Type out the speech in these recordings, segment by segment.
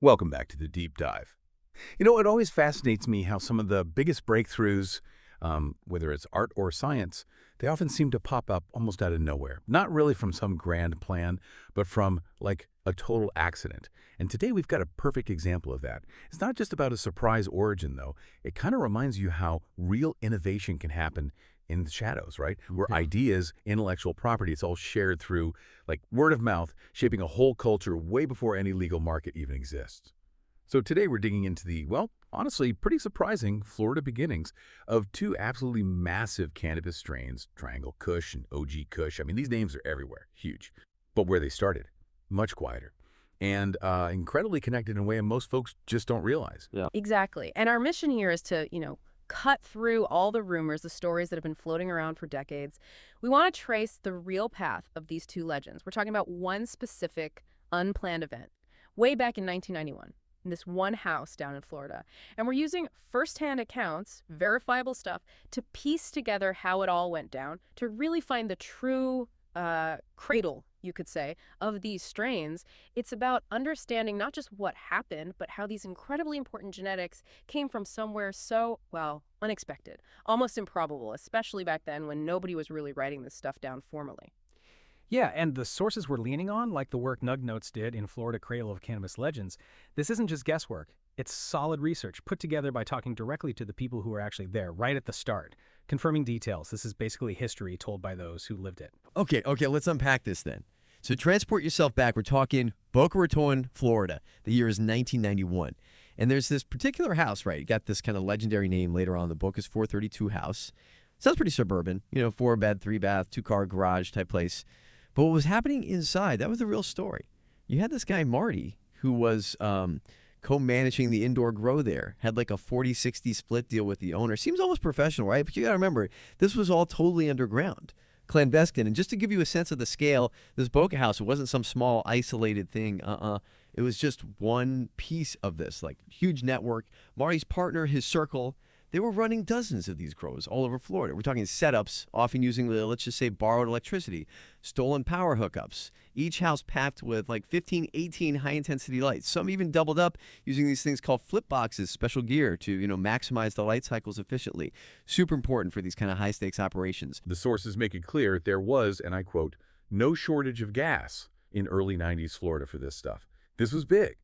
Welcome back to the Deep Dive. It always fascinates me how some of the biggest breakthroughs, whether it's art or science, they often seem to pop up almost out of nowhere. Not really from some grand plan, but from, like, a total accident. And today we've got a perfect example of that. It's not just about a surprise origin, though. It kind of reminds you how real innovation can happen in the shadows, right? Where ideas, intellectual property, it's all shared through, like, word of mouth, shaping a whole culture way before any legal market even exists. So today we're digging into the, well, honestly, pretty surprising Florida beginnings of two absolutely massive cannabis strains, Triangle Kush and OG Kush. I mean, these names are everywhere, huge. But where they started, much quieter. And incredibly connected in a way most folks just don't realize. Yeah. Exactly. And our mission here is to, cut through all the rumors, the stories that have been floating around for decades. We want to trace the real path of these two legends. We're talking about one specific unplanned event way back in 1991 in this one house down in Florida. And we're using firsthand accounts, verifiable stuff, to piece together how it all went down, to really find the true cradle, you could say, of these strains. It's about understanding not just what happened, but how these incredibly important genetics came from somewhere so, well, unexpected, almost improbable, especially back then when nobody was really writing this stuff down formally. Yeah, and the sources we're leaning on, like the work Nug Notes did in Florida Cradle of Cannabis Legends, this isn't just guesswork. It's solid research put together by talking directly to the people who were actually there right at the start, confirming details. This is basically history told by those who lived it. Okay, let's unpack this then. So transport yourself back. We're talking Boca Raton, Florida. The year is 1991. And there's this particular house, right? You got this kind of legendary name later on in the book, is 432 House. Sounds pretty suburban, 4-bed, 3-bath, 2-car garage type place. But what was happening inside, that was the real story. You had this guy, Marty, who was co-managing the indoor grow there, had like a 40-60 split deal with the owner. Seems almost professional, right? But you got to remember, this was all totally underground, clandestine. And just to give you a sense of the scale, this Boca house, it wasn't some small isolated thing. It was just one piece of this, like, huge network. Marty's partner, his circle, they were running dozens of these grows all over Florida. We're talking setups, often using, let's just say, borrowed electricity, stolen power hookups. Each house packed with like 15, 18 high-intensity lights. Some even doubled up using these things called flip boxes, special gear to, maximize the light cycles efficiently. Super important for these kind of high-stakes operations. The sources make it clear there was, and I quote, no shortage of gas in early 90s Florida for this stuff. This was big.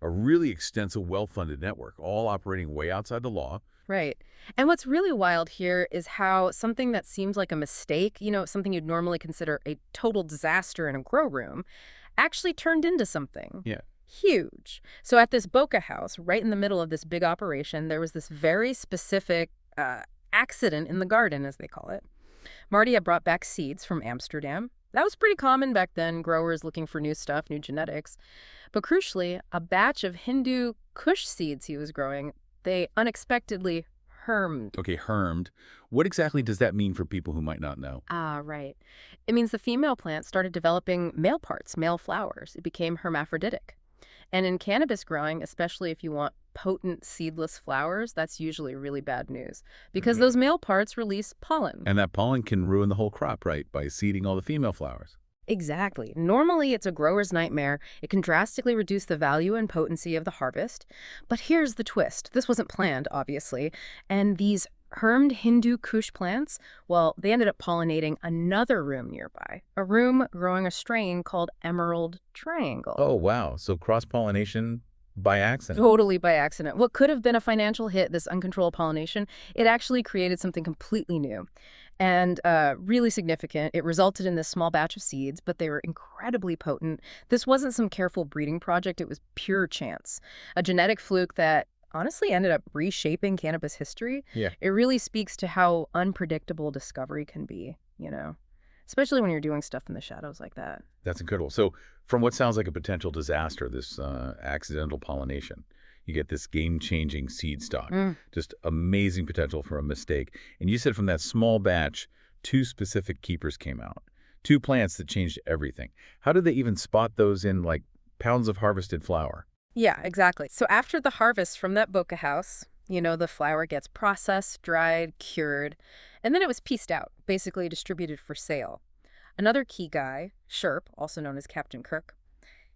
A really extensive, well-funded network, all operating way outside the law. Right. And what's really wild here is how something that seems like a mistake, something you'd normally consider a total disaster in a grow room, actually turned into something huge. So at this Boca house, right in the middle of this big operation, there was this very specific accident in the garden, as they call it. Marty had brought back seeds from Amsterdam. That was pretty common back then, growers looking for new stuff, new genetics. But crucially, a batch of Hindu Kush seeds he was growing, they unexpectedly hermed. Okay, hermed. What exactly does that mean for people who might not know? Right. It means the female plant started developing male parts, male flowers. It became hermaphroditic. And in cannabis growing, especially if you want potent seedless flowers, that's usually really bad news because those male parts release pollen. And that pollen can ruin the whole crop, right, by seeding all the female flowers. Exactly. Normally, it's a grower's nightmare. It can drastically reduce the value and potency of the harvest. But here's the twist. This wasn't planned, obviously. And these hermed Hindu Kush plants, well, they ended up pollinating another room nearby, a room growing a strain called Emerald Triangle. Oh, wow. So cross-pollination by accident. Totally by accident. What could have been a financial hit, this uncontrolled pollination, it actually created something completely new. And really significant. It resulted in this small batch of seeds, but they were incredibly potent. This wasn't some careful breeding project. It was pure chance. A genetic fluke that honestly ended up reshaping cannabis history. Yeah. It really speaks to how unpredictable discovery can be, especially when you're doing stuff in the shadows like that. That's incredible. So from what sounds like a potential disaster, this accidental pollination, you get this game-changing seed stock. Just amazing potential for a mistake. And you said from that small batch, 2 specific keepers came out. 2 plants that changed everything. How did they even spot those in, like, pounds of harvested flower? Yeah, exactly. So after the harvest from that Boca house, the flower gets processed, dried, cured, and then it was pieced out, basically distributed for sale. Another key guy, Sherp, also known as Captain Kirk,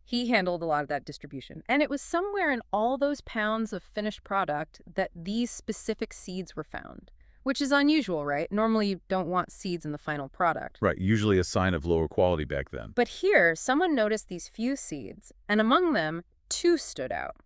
He handled a lot of that distribution. And it was somewhere in all those pounds of finished product that these specific seeds were found, which is unusual, right? Normally you don't want seeds in the final product. Right, usually a sign of lower quality back then. But here, someone noticed these few seeds, and among them, 2 stood out.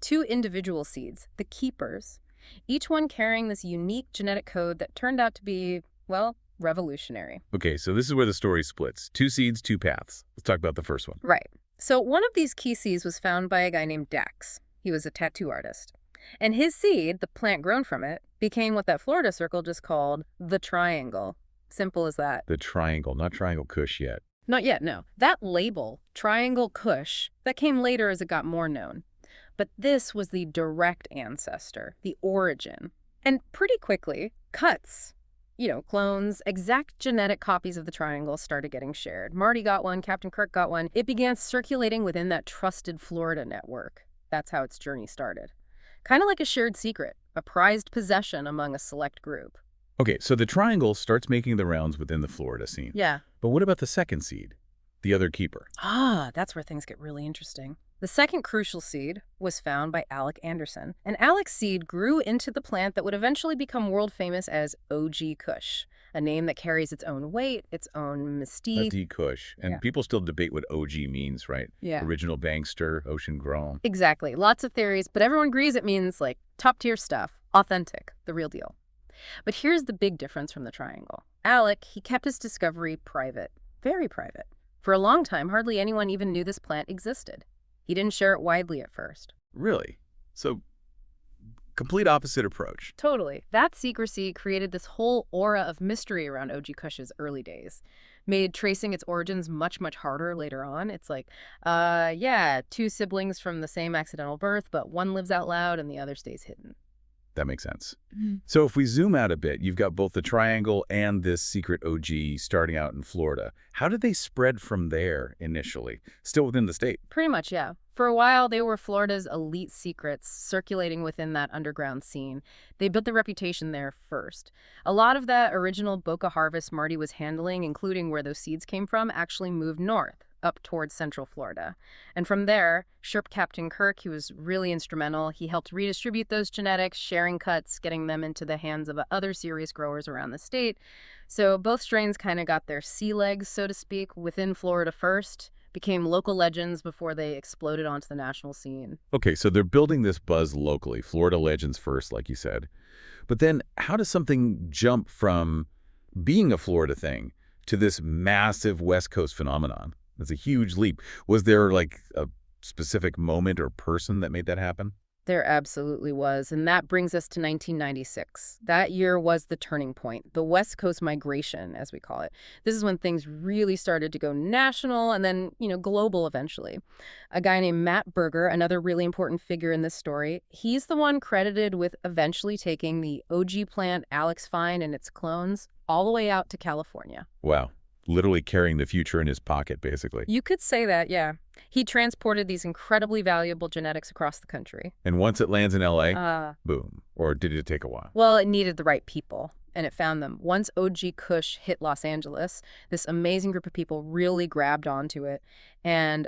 2 individual seeds, the keepers, each one carrying this unique genetic code that turned out to be, well, revolutionary. Okay, so this is where the story splits. 2 seeds, 2 paths. Let's talk about the first one. Right. So one of these key seeds was found by a guy named Dax. He was a tattoo artist. And his seed, the plant grown from it, became what that Florida circle just called the Triangle. Simple as that. The Triangle, not Triangle Kush yet. Not yet, no. That label, Triangle Kush, that came later as it got more known. But this was the direct ancestor, the origin. And pretty quickly, cuts, clones, exact genetic copies of the triangle started getting shared. Marty got one, Captain Kirk got one. It began circulating within that trusted Florida network. That's how its journey started. Kind of like a shared secret, a prized possession among a select group. Okay, so the Triangle starts making the rounds within the Florida scene. Yeah. But what about the second seed, the other keeper? That's where things get really interesting. The second crucial seed was found by Alec Anderson, and Alec's seed grew into the plant that would eventually become world famous as OG Kush, a name that carries its own weight, its own mystique. OG Kush. And people still debate what OG means, right? Yeah. Original bankster, ocean grown. Exactly. Lots of theories, but everyone agrees it means like top-tier stuff, authentic, the real deal. But here's the big difference from the Triangle. Alec, he kept his discovery private, very private. For a long time, hardly anyone even knew this plant existed. He didn't share it widely at first. Really? So, complete opposite approach. Totally. That secrecy created this whole aura of mystery around OG Kush's early days. Made tracing its origins much, much harder later on. It's like, 2 siblings from the same accidental birth, but one lives out loud and the other stays hidden. That makes sense. So if we zoom out a bit, you've got both the Triangle and this secret OG starting out in Florida. How did they spread from there initially? Still within the state? Pretty much, yeah. For a while, they were Florida's elite secrets circulating within that underground scene. They built their reputation there first. A lot of that original Boca harvest Marty was handling, including where those seeds came from, actually moved north, up towards central Florida. And from there, Sherp Captain Kirk, he was really instrumental. He helped redistribute those genetics, sharing cuts, getting them into the hands of other serious growers around the state. So both strains kind of got their sea legs, so to speak, within Florida first, became local legends before they exploded onto the national scene. Okay, so they're building this buzz locally, Florida legends first, like you said. But then how does something jump from being a Florida thing to this massive West Coast phenomenon? That's a huge leap. Was there like a specific moment or person that made that happen? There absolutely was, and that brings us to 1996. That year was the turning point, the West Coast migration, as we call it. This is when things really started to go national and then, global eventually. A guy named Matt Berger, another really important figure in this story, he's the one credited with eventually taking the OG plant Alex Fine and its clones all the way out to California. Wow. Literally carrying the future in his pocket, basically. You could say that, yeah. He transported these incredibly valuable genetics across the country. And once it lands in L.A., boom. Or did it take a while? Well, it needed the right people, and it found them. Once OG Kush hit Los Angeles, this amazing group of people really grabbed onto it and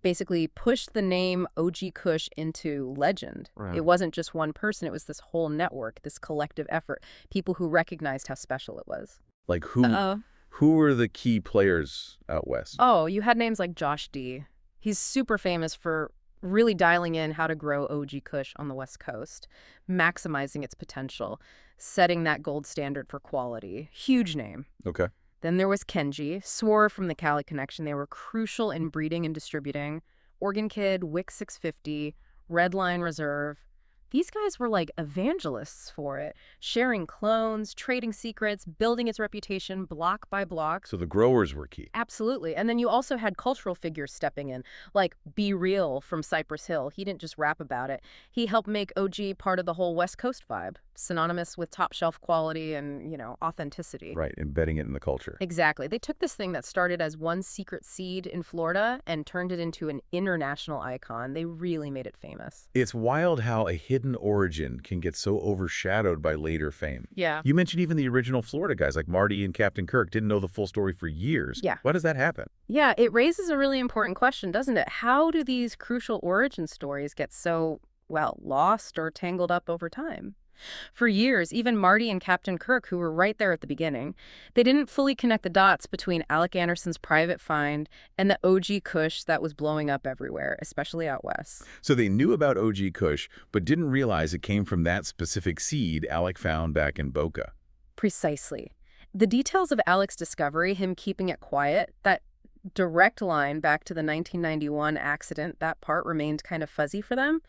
basically pushed the name OG Kush into legend. Right. It wasn't just one person. It was this whole network, this collective effort, people who recognized how special it was. Like who? Who were the key players out west? Oh, you had names like Josh D. He's super famous for really dialing in how to grow OG Kush on the West Coast, maximizing its potential, setting that gold standard for quality. Huge name. Okay. Then there was Kenji, Swore from the Cali connection. They were crucial in breeding and distributing. OrgnKid, Wick 650, Redline Reserve. These guys were like evangelists for it, sharing clones, trading secrets, building its reputation block by block. So the growers were key. Absolutely. And then you also had cultural figures stepping in, like Be Real from Cypress Hill. He didn't just rap about it. He helped make OG part of the whole West Coast vibe, synonymous with top shelf quality and, authenticity. Right, embedding it in the culture. Exactly. They took this thing that started as one secret seed in Florida and turned it into an international icon. They really made it famous. It's wild how a hidden hidden origin can get so overshadowed by later fame. Yeah. You mentioned even the original Florida guys like Marty and Captain Kirk didn't know the full story for years. Yeah. Why does that happen? Yeah, it raises a really important question, doesn't it? How do these crucial origin stories get so, well, lost or tangled up over time? For years, even Marty and Captain Kirk, who were right there at the beginning, they didn't fully connect the dots between Alec Anderson's private find and the OG Kush that was blowing up everywhere, especially out west. So they knew about OG Kush, but didn't realize it came from that specific seed Alec found back in Boca. Precisely. The details of Alec's discovery, him keeping it quiet, that direct line back to the 1991 accident, that part remained kind of fuzzy for them.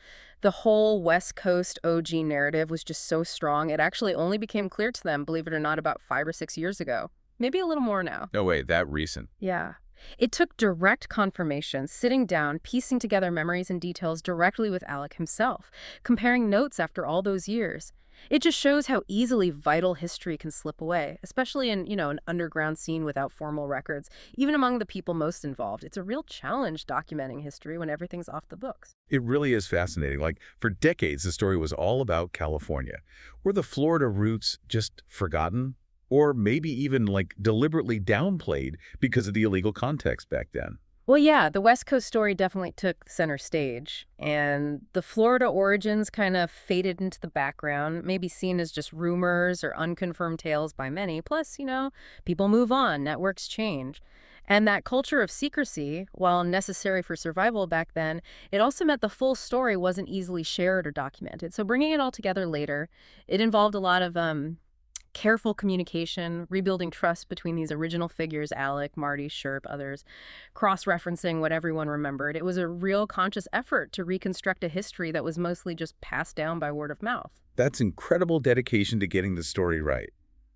The whole West Coast OG narrative was just so strong, it actually only became clear to them, believe it or not, about 5 or 6 years ago. Maybe a little more now. No way, that recent. Yeah. It took direct confirmation, sitting down, piecing together memories and details directly with Alec himself, comparing notes after all those years. It just shows how easily vital history can slip away, especially in, an underground scene without formal records, even among the people most involved. It's a real challenge documenting history when everything's off the books. It really is fascinating. Like, for decades, the story was all about California. Were the Florida roots just forgotten? Or maybe even, deliberately downplayed because of the illegal context back then? Well, yeah, the West Coast story definitely took center stage, and the Florida origins kind of faded into the background, maybe seen as just rumors or unconfirmed tales by many. Plus, people move on, networks change. And that culture of secrecy, while necessary for survival back then, it also meant the full story wasn't easily shared or documented. So bringing it all together later, it involved a lot of careful communication, rebuilding trust between these original figures, Alec, Marty, Sherp, others, cross-referencing what everyone remembered. It was a real conscious effort to reconstruct a history that was mostly just passed down by word of mouth. That's incredible dedication to getting the story right.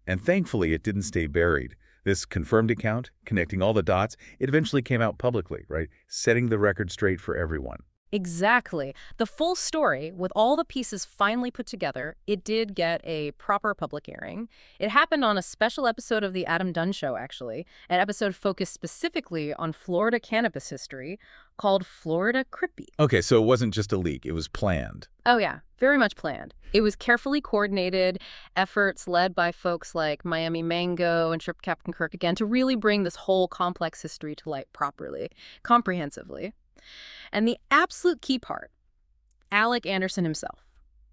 And thankfully, it didn't stay buried. This confirmed account, connecting all the dots, it eventually came out publicly, right? Setting the record straight for everyone. Exactly. The full story, with all the pieces finally put together, it did get a proper public airing. It happened on a special episode of the Adam Dunn Show, actually, an episode focused specifically on Florida cannabis history called Florida Crippy. Okay, so it wasn't just a leak, it was planned. Oh yeah, very much planned. It was carefully coordinated, efforts led by folks like Miami Mango and Sherp Captain Kirk again to really bring this whole complex history to light properly, comprehensively. And the absolute key part, Alec Anderson himself,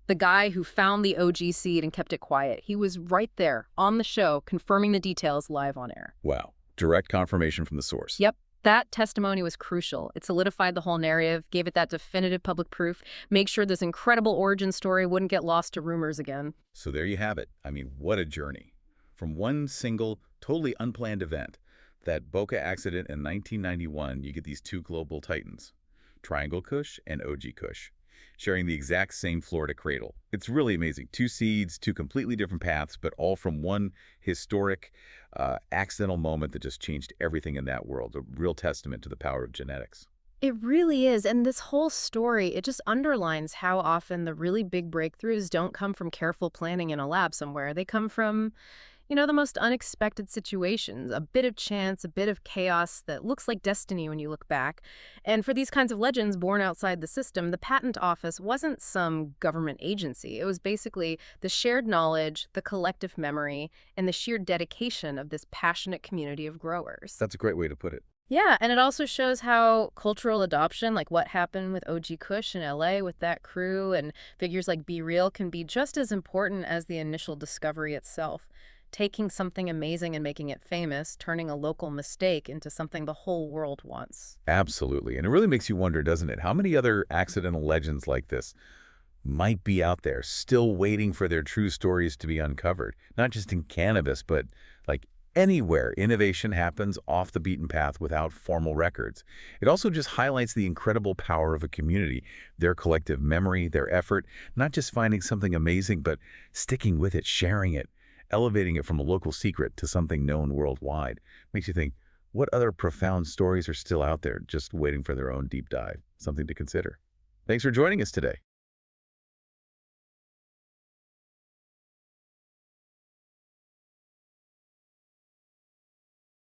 the guy who found the OG seed and kept it quiet. He was right there on the show confirming the details live on air. Wow. Direct confirmation from the source. Yep. That testimony was crucial. It solidified the whole narrative, gave it that definitive public proof, make sure this incredible origin story wouldn't get lost to rumors again. So there you have it. I mean, what a journey. From one single, totally unplanned event, that Boca accident in 1991, you get these two global titans, Triangle Kush and OG Kush, sharing the exact same Florida cradle. It's really amazing. Two seeds, two completely different paths, but all from one historic, accidental moment that just changed everything in that world. A real testament to the power of genetics. It really is. And this whole story, it just underlines how often the really big breakthroughs don't come from careful planning in a lab somewhere. They come from, the most unexpected situations, a bit of chance, a bit of chaos that looks like destiny when you look back. And for these kinds of legends born outside the system, the patent office wasn't some government agency. It was basically the shared knowledge, the collective memory, and the sheer dedication of this passionate community of growers. That's a great way to put it. Yeah, and it also shows how cultural adoption, like what happened with OG Kush in LA with that crew and figures like Be Real, can be just as important as the initial discovery itself. Taking something amazing and making it famous, turning a local mistake into something the whole world wants. Absolutely. And it really makes you wonder, doesn't it, how many other accidental legends like this might be out there still waiting for their true stories to be uncovered? Not just in cannabis, but anywhere innovation happens off the beaten path without formal records. It also just highlights the incredible power of a community, their collective memory, their effort, not just finding something amazing, but sticking with it, sharing it, elevating it from a local secret to something known worldwide. Makes you think, what other profound stories are still out there just waiting for their own deep dive? Something to consider. Thanks for joining us today.